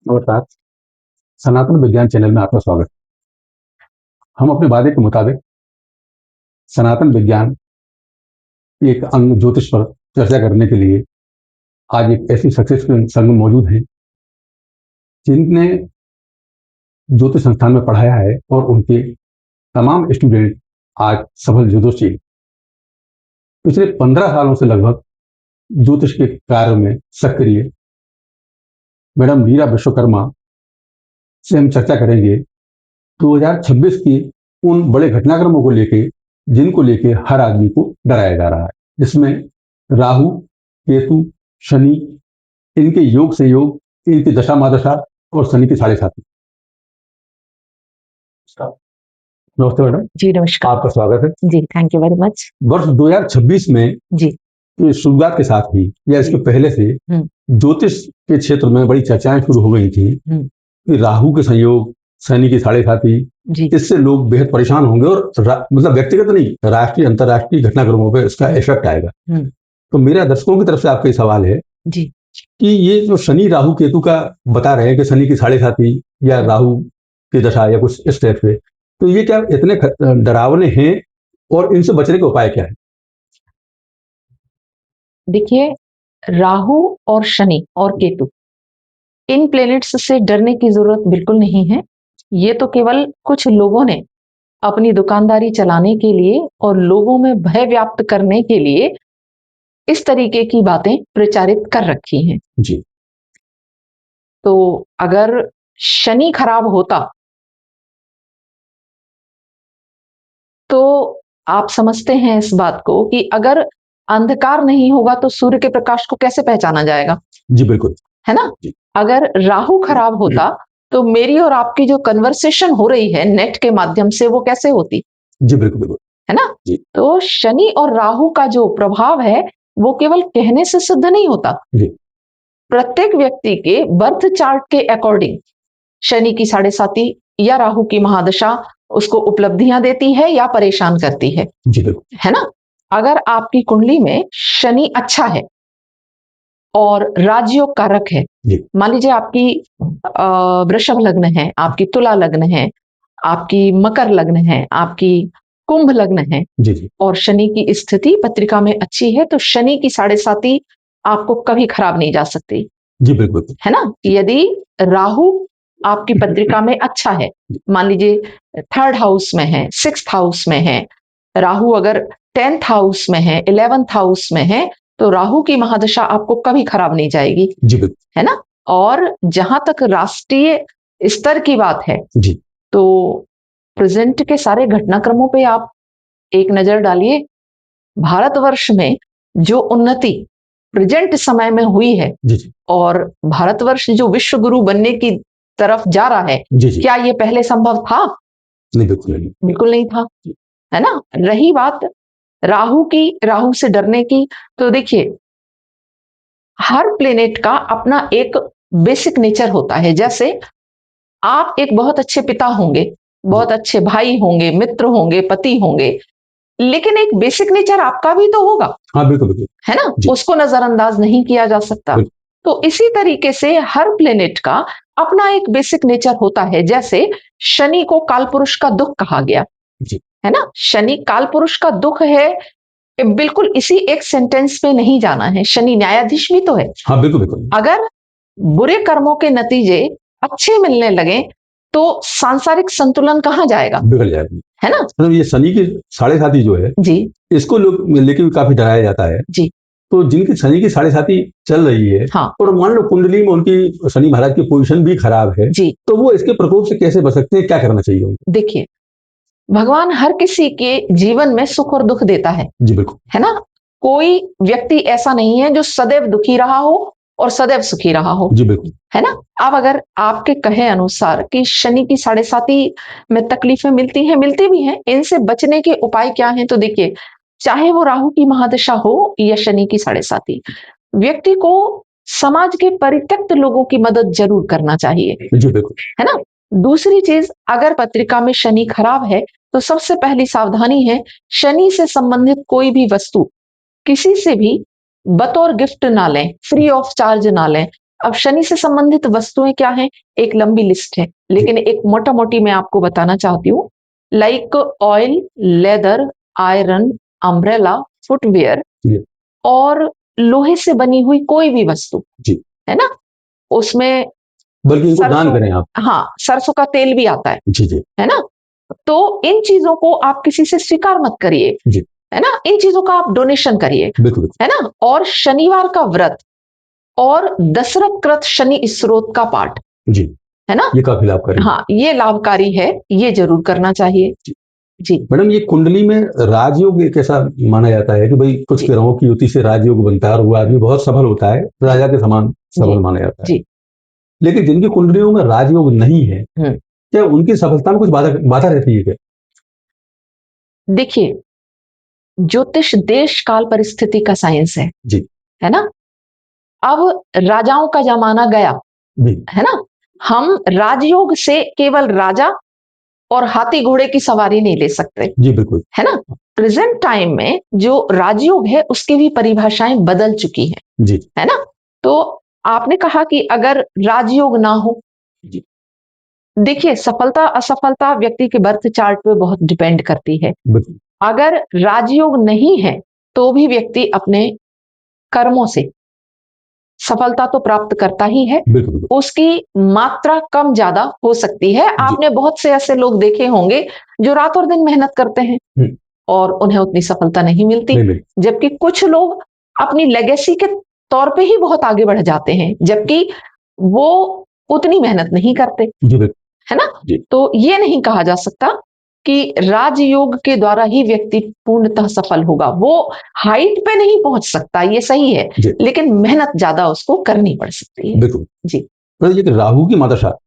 नमस्कार। सनातन विज्ञान चैनल में आपका स्वागत है। हम अपने वादे के मुताबिक सनातन विज्ञान के एक अंग ज्योतिष पर चर्चा करने के लिए आज एक ऐसी सक्सेसफुल संघ मौजूद हैं जिनने ज्योतिष संस्थान में पढ़ाया है और उनके तमाम स्टूडेंट आज सफल ज्योतिषी। पिछले 15 सालों से लगभग ज्योतिष के कार्य में सक्रिय मैडम मीरा विश्वकर्मा से हम चर्चा करेंगे 2026 की उन बड़े घटनाक्रमों को लेके जिनको लेके हर आदमी को डराया जा रहा है, जिसमें राहु, केतु, शनि, इनके योग से योग, इनकी दशा महादशा और शनि की 7.5। नमस्ते मैडम। जी नमस्कार। आपका स्वागत है जी, थैंक यू वेरी मच। वर्ष 2026 में जी शुरुआत के साथ ही या इसके पहले से ज्योतिष के क्षेत्र में बड़ी चर्चाएं शुरू हो गई थी कि राहु के संयोग, शनि की 7.5, इससे लोग बेहद परेशान होंगे और मतलब व्यक्तिगत नहीं, राष्ट्रीय अंतर्राष्ट्रीय घटनाक्रमों पर इसका इफेक्ट आएगा। तो मेरा दर्शकों की तरफ से आपका सवाल है जी कि ये जो शनि राहु केतु का बता रहे हैं कि शनि की 7.5 या राहु की दशा या कुछ इस टाइप से, तो ये क्या इतने डरावने हैं और इनसे बचने का उपाय क्या है? देखिए, राहु और शनि और केतु, इन प्लैनेट्स से डरने की जरूरत बिल्कुल नहीं है। ये तो केवल कुछ लोगों ने अपनी दुकानदारी चलाने के लिए और लोगों में भय व्याप्त करने के लिए इस तरीके की बातें प्रचारित कर रखी हैं। जी। तो अगर शनि खराब होता तो आप समझते हैं इस बात को कि अगर अंधकार नहीं होगा तो सूर्य के प्रकाश को कैसे पहचाना जाएगा? जी बिल्कुल, है ना। जी। अगर राहु खराब होता तो मेरी और आपकी जो कन्वर्सेशन हो रही है नेट के माध्यम से, वो कैसे होती? जी बिल्कुल बिल्कुल, है ना। जी। तो शनि और राहु का जो प्रभाव है वो केवल कहने से सिद्ध नहीं होता। जी। प्रत्येक व्यक्ति के बर्थ चार्ट के अकॉर्डिंग शनि की 7.5 या राहु की महादशा उसको उपलब्धियां देती है या परेशान करती है। जी बिल्कुल, है ना। अगर आपकी कुंडली में शनि अच्छा है और राजयोग कारक है, मान लीजिए आपकी वृषभ लग्न है, आपकी तुला लग्न है, आपकी मकर लग्न है, आपकी कुंभ लग्न है, जी। और शनि की स्थिति पत्रिका में अच्छी है, तो शनि की 7.5 आपको कभी खराब नहीं जा सकती। जी बिल्कुल, है ना। यदि राहु आपकी पत्रिका में अच्छा है, मान लीजिए 3rd हाउस में है, 6th हाउस में है, राहु अगर 10th हाउस में है, 11th हाउस में है, तो राहु की महादशा आपको कभी खराब नहीं जाएगी। जी बिल्कुल, है ना। और जहां तक राष्ट्रीय स्तर की बात है, जी। तो प्रेजेंट के सारे घटनाक्रमों पे आप एक नजर डालिए। भारतवर्ष में जो उन्नति प्रेजेंट समय में हुई है, जी। और भारतवर्ष जो विश्व गुरु बनने की तरफ जा रहा है, जी। क्या ये पहले संभव था? नहीं, बिल्कुल नहीं, बिल्कुल नहीं था। है ना। रही बात राहु की, राहु से डरने की, तो देखिए हर प्लेनेट का अपना एक बेसिक नेचर होता है। जैसे आप एक बहुत अच्छे पिता होंगे, बहुत अच्छे भाई होंगे, मित्र होंगे, पति होंगे, लेकिन एक बेसिक नेचर आपका भी तो होगा। हाँ बिल्कुल बिल्कुल, है ना। उसको नजरअंदाज नहीं किया जा सकता। तो इसी तरीके से हर प्लेनेट का अपना एक बेसिक नेचर होता है। जैसे शनि को कालपुरुष का दुख कहा गया। है ना। शनि कालपुरुष का दुख है, बिल्कुल इसी एक सेंटेंस पे नहीं जाना है। शनि न्यायाधीश भी तो है। हाँ बिल्कुल बिल्कुल। अगर बुरे कर्मों के नतीजे अच्छे मिलने लगे तो सांसारिक संतुलन कहाँ जाएगा? बिगड़ जाएगा। है ना। तो ये शनि की 7.5 जो है जी, इसको लोग लेके भी काफी डराया जाता है। जी। तो जिनकी शनि की 7.5 चल रही है, हाँ। और मान लो कुंडली में उनकी शनि महाराज की पोजीशन भी खराब है, जी, तो वो इसके प्रकोप से कैसे बच सकते हैं, क्या करना चाहिए उनको? देखिए भगवान हर किसी के जीवन में सुख और दुख देता है। जी बिल्कुल। है ना। कोई व्यक्ति ऐसा नहीं है जो सदैव दुखी रहा हो और सदैव सुखी रहा हो। जी बिल्कुल। है ना। अब अगर आपके कहे अनुसार कि शनि की 7.5 में तकलीफें मिलती हैं, मिलती भी हैं, इनसे बचने के उपाय क्या हैं? तो देखिए, चाहे वो राहु की महादशा हो या शनि की 7.5, व्यक्ति को समाज के परित्यक्त लोगों की मदद जरूर करना चाहिए। जी बिल्कुल। है ना। दूसरी चीज, अगर पत्रिका में शनि खराब है तो सबसे पहली सावधानी है, शनि से संबंधित कोई भी वस्तु किसी से भी बतौर गिफ्ट ना लें, फ्री ऑफ चार्ज ना लें। अब शनि से संबंधित वस्तुएं क्या हैं? एक लंबी लिस्ट है, लेकिन एक मोटा मोटी मैं आपको बताना चाहती हूँ। Like oil, leather, iron, umbrella, footwear ji. और लोहे से बनी हुई कोई भी वस्तु, जी। है ना? उसमें बल्कि इनको दान सरसों, करें आप। हाँ, सरसों का तेल भी आता है जी। है ना? तो इन चीजों को आप किसी से स्वीकार मत करिए, जी। है ना? इन चीजों का आप डोनेशन करिए, बिल्कुल। है ना? और शनिवार का व्रत और दशरथ कृत शनि स्रोत का पाठ, जी, है ना? ये काफी लाभकारी है। हाँ, ये लाभकारी है, ये जरूर करना चाहिए। जी। मैडम, ये कुंडली में राजयोग एक ऐसा माना जाता है कि भाई कुछ जी। ग्रहों की युति से राजयोग बनता है और वो आदमी बहुत सफल होता है, राजा के समान सफल माना जाता है। जी। लेकिन जिनकी कुंडलियों में राजयोग नहीं है, क्या उनकी सफलता में कुछ बाधा रहती है क्या? देखिए, ज्योतिष देश काल परिस्थिति का साइंस है जी। है ना? अब राजाओं का जमाना गया, जी। है ना? हम राजयोग से केवल राजा और हाथी घोड़े की सवारी नहीं ले सकते, जी बिल्कुल, है ना? प्रेजेंट टाइम में जो राजयोग है उसकी भी परिभाषाएं बदल चुकी हैं, जी। है ना? तो आपने कहा कि अगर राजयोग ना हो, जी। देखिए, सफलता असफलता व्यक्ति के बर्थ चार्ट पे बहुत डिपेंड करती है। बिल्कुल। अगर राजयोग नहीं है तो भी व्यक्ति अपने कर्मों से सफलता तो प्राप्त करता ही है, बिल्कुल। उसकी मात्रा कम ज्यादा हो सकती है। आपने बहुत से ऐसे लोग देखे होंगे जो रात और दिन मेहनत करते हैं और उन्हें उतनी सफलता नहीं मिलती, जबकि कुछ लोग अपनी लेगेसी के तौर पे ही बहुत आगे बढ़ जाते हैं, जबकि वो उतनी मेहनत नहीं करते, है ना? तो ये नहीं कहा जा सकता कि राजयोग के द्वारा ही व्यक्ति पूर्णतः सफल होगा। वो हाइट पे नहीं पहुंच सकता, ये सही है, लेकिन मेहनत ज्यादा उसको करनी पड़ सकती है। बिल्कुल जी। तो ये राहु की महादशा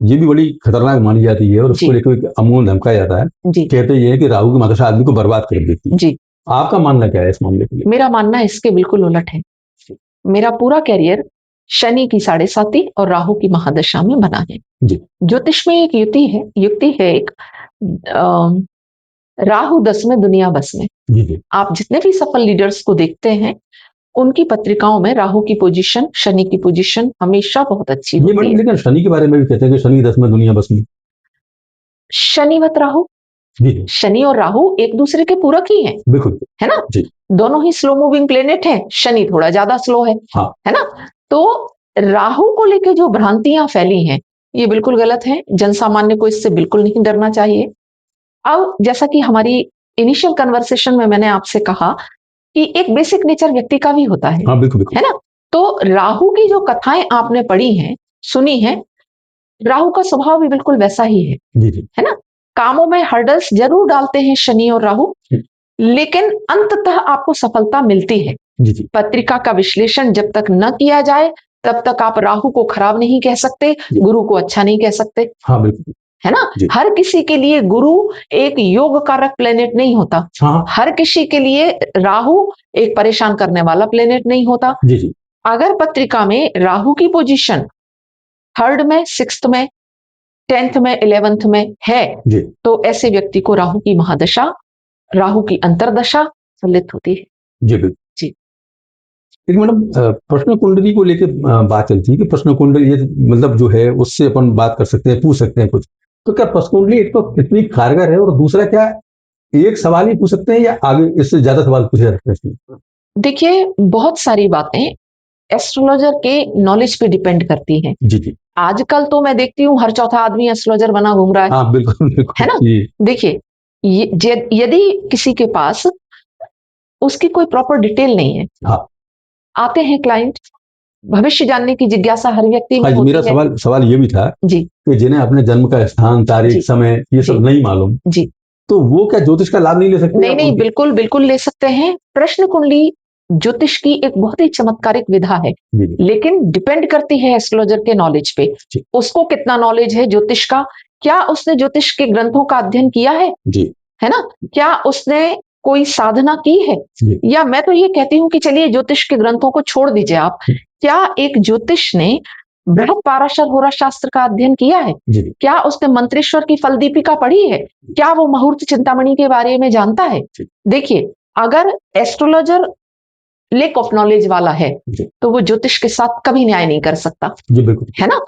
ये भी बड़ी खतरनाक मानी जाती है और उसको लेकर अमूल धमकाया जाता है। कहते ये है कि राहु की महादशा आदमी को बर्बाद कर देती है। जी। आपका मानना क्या है इस मामले के लिए? मेरा मानना इसके बिल्कुल उलट है। मेरा पूरा कैरियर शनि की 7.5 और राहु की महादशा में बना है। जी। ज्योतिष में एक युक्ति है एक, राहु 10 में दुनिया बस में। जी। आप जितने भी सफल लीडर्स को देखते हैं उनकी पत्रिकाओं में राहु की पोजीशन, शनि की पोजीशन हमेशा बहुत अच्छी होती है। लेकिन शनि के बारे में भी कहते हैं कि शनि 10 में दुनिया बस में। शनिवत राहु, शनि और राहु एक दूसरे के पूरक ही हैं, बिल्कुल, है ना? जी। दोनों ही स्लो मूविंग प्लेनेट हैं, शनि थोड़ा ज्यादा स्लो है, हाँ। है ना? तो राहु को लेकर जो भ्रांतियां फैली हैं ये बिल्कुल गलत है, जनसामान्य को इससे बिल्कुल नहीं डरना चाहिए। अब जैसा कि हमारी इनिशियल कन्वर्सेशन में मैंने आपसे कहा कि एक बेसिक नेचर व्यक्ति का भी होता है, हाँ, बिल्कुल, बिल्कुल। है ना? तो राहु की जो कथाएं आपने पढ़ी हैं, सुनी हैं, राहु का स्वभाव भी बिल्कुल वैसा ही है, है ना? कामों में हर्डल्स जरूर डालते हैं शनि और राहु, लेकिन अंततः आपको सफलता मिलती है। पत्रिका का विश्लेषण जब तक न किया जाए तब तक आप राहु को खराब नहीं कह सकते, गुरु को अच्छा नहीं कह सकते। हाँ, बिल्कुल, है ना? हर किसी के लिए गुरु एक योग कारक प्लेनेट नहीं होता। हाँ। हर किसी के लिए राहु एक परेशान करने वाला प्लेनेट नहीं होता। जी। अगर पत्रिका में राहु की पोजीशन 3rd में, 6th में, 10th में, 11th में है तो ऐसे व्यक्ति को राहु की महादशा, राहु की अंतरदशा फलित होती है। जी बिल्कुल। जी। लेकिन मैडम, प्रश्न कुंडली को लेकर बात चलती है कि प्रश्न कुंडली ये मतलब जो है उससे अपन बात कर सकते हैं, पूछ सकते हैं कुछ। तो क्या प्रश्न कुंडली एक तो कितनी कारगर है और दूसरा क्या एक सवाल ही पूछ सकते हैं या आगे इससे ज्यादा सवाल पूछे जा सकते हैं? देखिए, बहुत सारी बातें एस्ट्रोलॉजर के नॉलेज पे डिपेंड करती हैं। जी। आजकल तो मैं देखती हूँ हर चौथा आदमी एस्ट्रोलॉजर बना घूम रहा है। हाँ, बिल्कुल, बिल्कुल, है ना? देखिए, यदि किसी के पास उसकी कोई प्रॉपर डिटेल नहीं है, हाँ। आते हैं क्लाइंट, भविष्य जानने की जिज्ञासा हर व्यक्ति में होती मेरा है। सवाल ये भी था जी कि जिन्हें अपने जन्म का स्थान, तारीख, समय ये सब नहीं मालूम, जी, तो वो क्या ज्योतिष का लाभ नहीं ले सकते? नहीं, बिल्कुल बिल्कुल ले सकते हैं। प्रश्न कुंडली ज्योतिष की एक बहुत ही चमत्कारिक विधा है, लेकिन डिपेंड करती है एस्ट्रोलॉजर के नॉलेज पे। उसको कितना नॉलेज है ज्योतिष का, क्या उसने ज्योतिष के ग्रंथों का अध्ययन किया है, है ना? क्या उसने कोई साधना की है, या मैं तो ये कहती हूँ कि चलिए ज्योतिष के ग्रंथों को छोड़ दीजिए आप, क्या एक ज्योतिष ने बृहद पाराशर होरा शास्त्र का अध्ययन किया है? क्या उसने मंत्रेश्वर की फलदीपिका पढ़ी है? क्या वो मुहूर्त चिंतामणि के बारे में जानता है? देखिए, अगर एस्ट्रोलॉजर लेक ऑफ नॉलेज वाला है जी तो वो ज्योतिष के साथ कभी न्याय नहीं कर सकता, जी बिल्कुल है ना।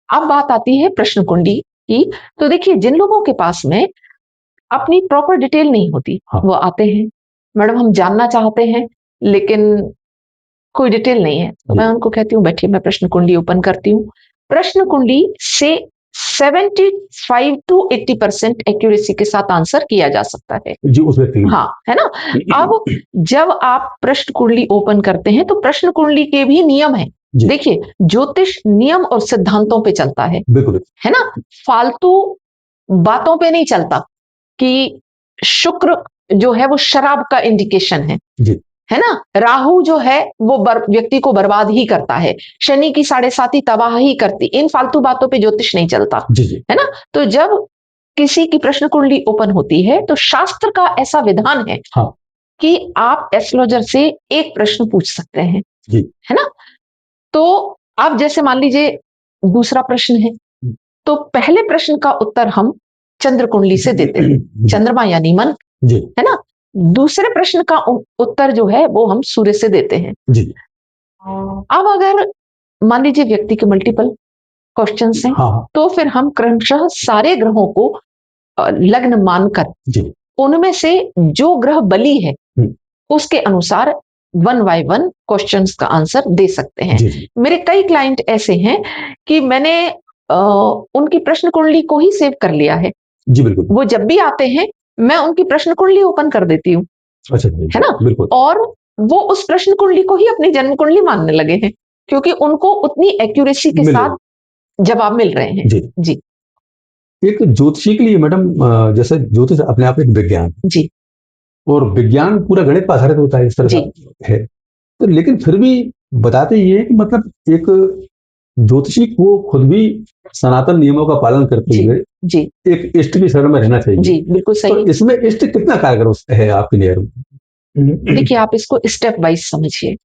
अब बात आती है प्रश्न कुंडी की। तो देखिए, जिन लोगों के पास में अपनी प्रॉपर डिटेल नहीं होती, हाँ। वो आते हैं, मैडम हम जानना चाहते हैं लेकिन कोई डिटेल नहीं है, तो जी। मैं उनको कहती हूँ बैठिए, मैं प्रश्न कुंडी ओपन करती हूँ। प्रश्न कुंडी से 75 to 80% एक्यूरेसी के साथ आंसर किया जा सकता है। जी उस व्यक्ति की। हाँ, है ना। अब जब आप प्रश्न कुंडली ओपन करते हैं तो प्रश्न कुंडली के भी नियम है। जी देखिए, ज्योतिष नियम और सिद्धांतों पे चलता है बिल्कुल ना, फालतू बातों पे नहीं चलता कि शुक्र जो है वो शराब का इंडिकेशन जी है ना, राहु जो है वो व्यक्ति को बर्बाद ही करता है, शनि की 7.5 तबाह ही करती, इन फालतू बातों पे ज्योतिष नहीं चलता, जी जी है ना। तो जब किसी की प्रश्न कुंडली ओपन होती है तो शास्त्र का ऐसा विधान है हाँ कि आप एस्ट्रोलॉजर से एक प्रश्न पूछ सकते हैं, जी है ना। तो आप जैसे मान लीजिए दूसरा प्रश्न है, तो पहले प्रश्न का उत्तर हम चंद्र कुंडली से देते हैं, जी चंद्रमा यानी मन, जी है ना। दूसरे प्रश्न का उत्तर जो है वो हम सूर्य से देते हैं। जी अब अगर मान लीजिए व्यक्ति के मल्टीपल क्वेश्चंस हैं, हाँ हाँ तो फिर हम क्रमशः सारे ग्रहों को लग्न मानकर जी उनमें से जो ग्रह बली है हम्म, उसके अनुसार 1 by 1 क्वेश्चंस का आंसर दे सकते हैं। जी जी मेरे कई क्लाइंट ऐसे हैं कि मैंने उनकी प्रश्न कुंडली को ही सेव कर लिया है, जी बिल्कुल वो जब भी आते हैं मैं उनकी प्रश्न कुंडली ओपन कर देती हूँ, अच्छा है ना। बिल्कुल और वो उस प्रश्न कुंडली को ही अपनी जन्म कुंडली मानने लगे हैं, क्योंकि उनको उतनी एक्यूरेसी के मिल साथ जवाब मिल रहे हैं। जी जी एक ज्योतिषी के लिए मैडम जैसे ज्योतिष अपने आप एक विज्ञान है, जी और विज्ञान पूरा गणित पर आधारित होता है इस तरह जी का है, तो लेकिन फिर भी बताते ये है कि मतलब एक ज्योतिषी को खुद भी सनातन नियमों का पालन करते जी हुए जी एक इष्ट की शरण में रहना चाहिए। जी बिल्कुल तो सही। इसमें इष्ट कितना कारगर है आपकी नजर में? देखिए, आप इसको स्टेप वाइज समझिए।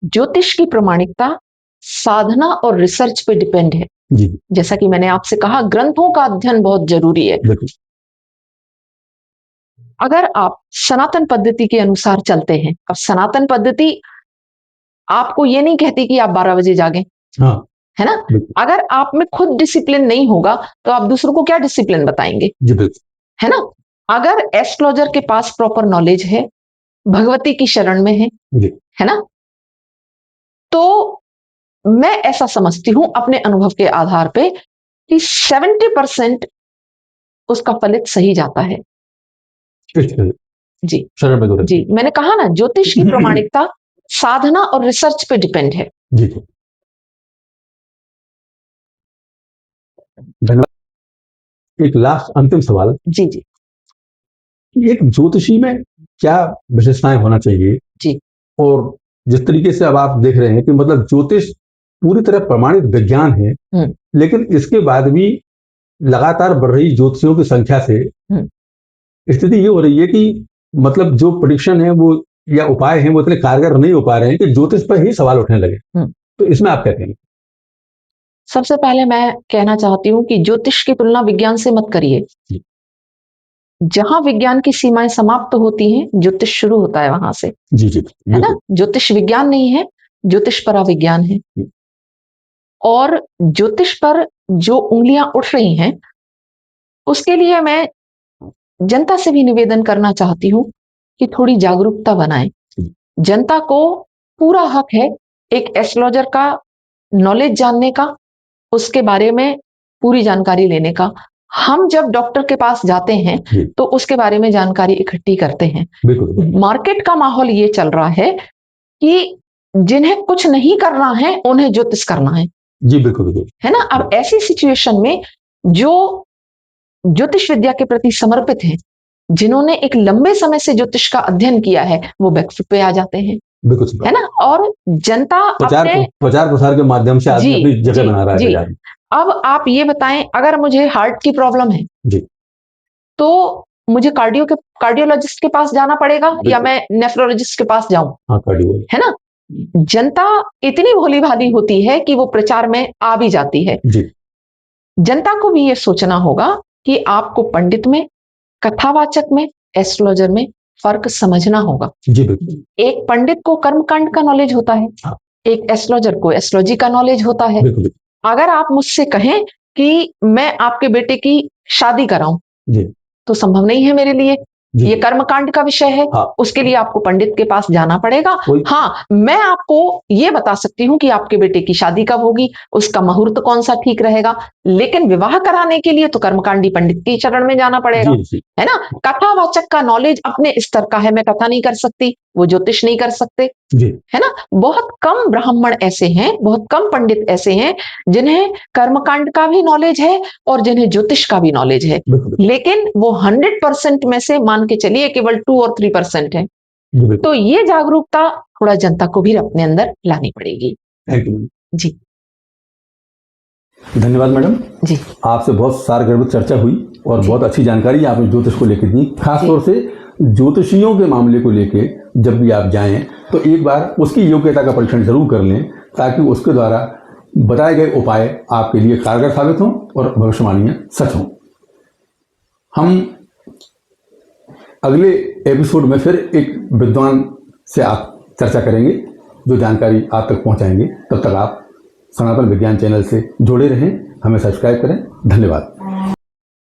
ज्योतिष की प्रमाणिकता साधना और रिसर्च पे डिपेंड है। जी जैसा कि मैंने आपसे कहा, ग्रंथों का अध्ययन बहुत जरूरी है। बिल्कुल अगर आप सनातन पद्धति के अनुसार चलते हैं, अब सनातन पद्धति आपको ये नहीं कहती कि आप 12 बजे जागें, हाँ है ना। बिल्कुल अगर आप में खुद डिसिप्लिन नहीं होगा तो आप दूसरों को क्या डिसिप्लिन बताएंगे, जी बिल्कुल है ना। अगर एस्ट्रोलॉजर के पास प्रॉपर नॉलेज है, भगवती की शरण में जी है ना, तो मैं ऐसा समझती हूं अपने अनुभव के आधार पे कि 70% उसका फलित सही जाता है। इष्ट जी शरण में तो जी, मैंने कहा ना, ज्योतिष की प्रमाणिकता साधना और रिसर्च पे डिपेंड है। जी जी धन्यवाद। एक लास्ट अंतिम सवाल, जी जी कि एक ज्योतिषी में क्या विशेषताएं होना चाहिए? जी और जिस तरीके से अब आप देख रहे हैं कि मतलब ज्योतिष पूरी तरह प्रमाणित विज्ञान है, लेकिन इसके बाद भी लगातार बढ़ रही ज्योतिषियों की संख्या से स्थिति ये हो रही है कि मतलब जो प्रेडिक्शन है वो या उपाय हैं वो इतने कारगर नहीं हो पा रहे हैं कि ज्योतिष पर ही सवाल उठने लगे। तो इसमें आप क्या कहेंगे? सबसे पहले मैं कहना चाहती हूँ कि ज्योतिष की तुलना विज्ञान से मत करिए। जहां विज्ञान की सीमाएं समाप्त होती हैं, ज्योतिष शुरू होता है वहां से, जी जी है ना। ज्योतिष विज्ञान नहीं है, ज्योतिष पराविज्ञान है। और ज्योतिष पर जो उंगलियां उठ रही हैं, उसके लिए मैं जनता से भी निवेदन करना चाहती हूँ कि थोड़ी जागरूकता बनाएं। जनता को पूरा हक है एक एस्ट्रोलॉजर का नॉलेज जानने का, उसके बारे में पूरी जानकारी लेने का। हम जब डॉक्टर के पास जाते हैं तो उसके बारे में जानकारी इकट्ठी करते हैं। मार्केट का माहौल ये चल रहा है कि जिन्हें कुछ नहीं करना है उन्हें ज्योतिष करना है। जी बिल्कुल है ना। अब ऐसी सिचुएशन में जो ज्योतिष विद्या के प्रति समर्पित हैं, जिन्होंने एक लंबे समय से ज्योतिष का अध्ययन किया है, वो बैकफुट पे आ जाते हैं, है ना। और जनता प्रचार प्रसार के माध्यम से आदमी अपनी जगह बना रहा है। अब आप ये बताएं, अगर मुझे हार्ट की प्रॉब्लम है जी तो मुझे कार्डियोलॉजिस्ट के पास जाना पड़ेगा या मैं नेफ्रोलॉजिस्ट के पास जाऊं? हाँ, कार्डियो, है ना। जनता इतनी भोली भाली होती है कि वो प्रचार में आ भी जाती है। जी जनता को भी ये सोचना होगा कि आपको पंडित में, कथावाचक में, एस्ट्रोलॉजर में फर्क समझना होगा। जी बिल्कुल। एक पंडित को कर्मकांड का नॉलेज होता है, हाँ। एक एस्ट्रोलॉजर को एस्ट्रोलॉजी का नॉलेज होता है। बिल्कुल। अगर आप मुझसे कहें कि मैं आपके बेटे की शादी कराऊं, जी तो संभव नहीं है मेरे लिए, जी ये कर्मकांड का विषय है। हाँ। उसके लिए आपको पंडित के पास जाना पड़ेगा। हाँ, मैं आपको ये बता सकती हूँ कि आपके बेटे की शादी कब होगी, उसका मुहूर्त कौन सा ठीक रहेगा, लेकिन विवाह कराने के लिए तो कर्मकांडी पंडित के चरण में जाना पड़ेगा। जी जी है ना। कथावाचक का नॉलेज अपने स्तर का है, मैं कथा नहीं कर सकती, वो ज्योतिष नहीं कर सकते। जी है ना। बहुत कम ब्राह्मण ऐसे हैं, बहुत कम पंडित ऐसे हैं जिन्हें कर्मकांड का भी नॉलेज है और जिन्हें ज्योतिष का भी नॉलेज है, बिल्कुल। लेकिन वो 100% में से मान के चलिए केवल 2 और 3% है। तो ये जागरूकता थोड़ा जनता को भी अपने अंदर लानी पड़ेगी। थैंक यू जी धन्यवाद मैडम जी। आपसे बहुत सारगर्भित चर्चा हुई और बहुत अच्छी जानकारी आपने ज्योतिष को लेकर दी। खास तौर से ज्योतिषियों के मामले को लेके जब भी आप जाएं तो एक बार उसकी योग्यता का परीक्षण जरूर कर लें, ताकि उसके द्वारा बताए गए उपाय आपके लिए कारगर साबित हों और भविष्यवाणियां सच हों। हम अगले एपिसोड में फिर एक विद्वान से आप चर्चा करेंगे जो जानकारी आप तक पहुंचाएंगे। तब तक आप सनातन विज्ञान चैनल से जुड़े रहें, हमें सब्सक्राइब करें। धन्यवाद।